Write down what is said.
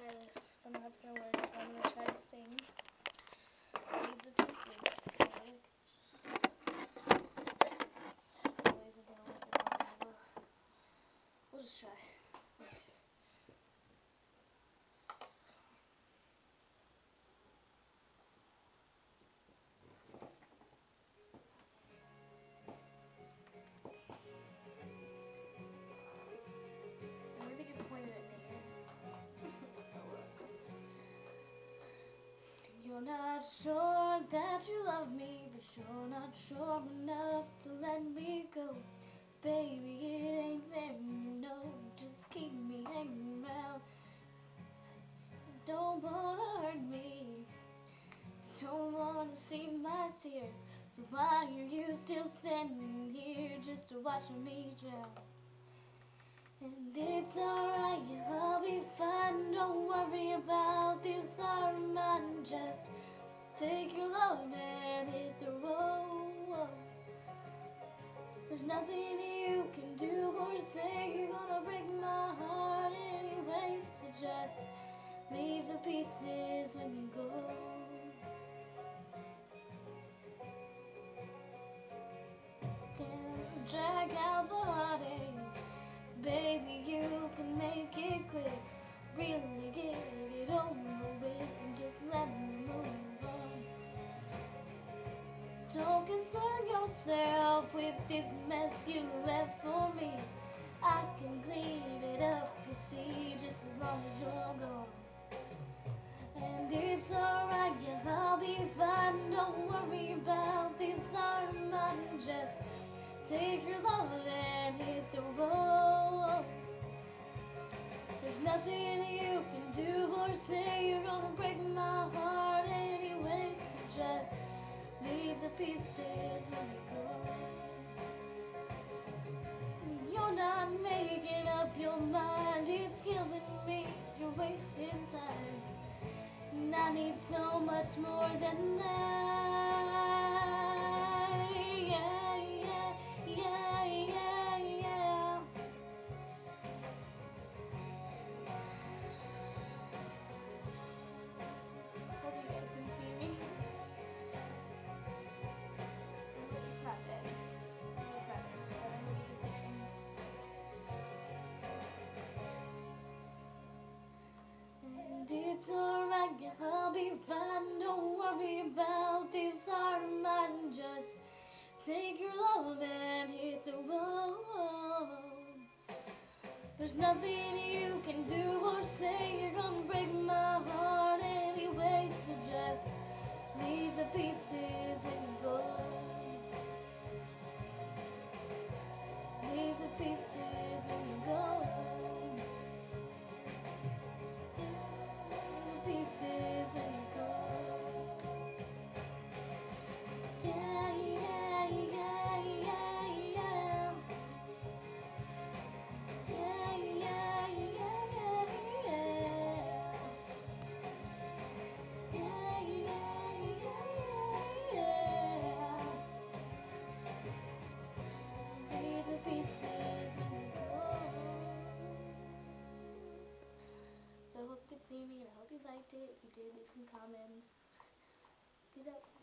try this. Don't know how it's gonna work. I'm gonna try to sing. Leave the pieces. Ways are gonna work it out. We'll just try. I think it's pointed at me. You're not sure that you love me, but you're not sure enough to let me go. Baby, it ain't fair, you know. Just keep me hanging around. Don't wanna hurt me. Don't wanna see my tears. So why are you still standing here just to watch me drown? And it's alright, I'll be fine. Don't worry about this arm. Just take your love and hit the road. There's nothing you can do or say. You're gonna break my heart anyway. So just leave the pieces when you go. Can't drag out the heartache. Baby, you can make it quick. Really get it over with and just let me move on. Don't concern yourself with this mess you left for me. I can clean it up, you see, just as long as you're gone. And it's alright, yeah, I'll be fine. Don't worry about this arm. Just take your love and hit the road. There's nothing you can do or say. You're gonna break my heart anyway. So just leave the pieces when you go. You're not making up your mind. It's killing me. You're wasting time. And I need so much more than that. Yeah, yeah, yeah, yeah, yeah. Hope you guys can see me. It's not dead. It's not dead. I don't know if you can see me. And it's alright, I'll be fine. Don't worry about this arm. Just take your love and hit the road. There's nothing you can do or say. You're gonna break my heart anyway. So just leave the pieces when you go. Leave the pieces when you go. Leave the pieces when you go. Yeah, yeah, yeah, yeah, yeah. Yeah, yeah, yeah, yeah, yeah. Yeah, yeah, yeah, yeah. Leave the pieces when you go. So I hope you could see me and I hope you liked it. If you did, leave some comments. Peace out.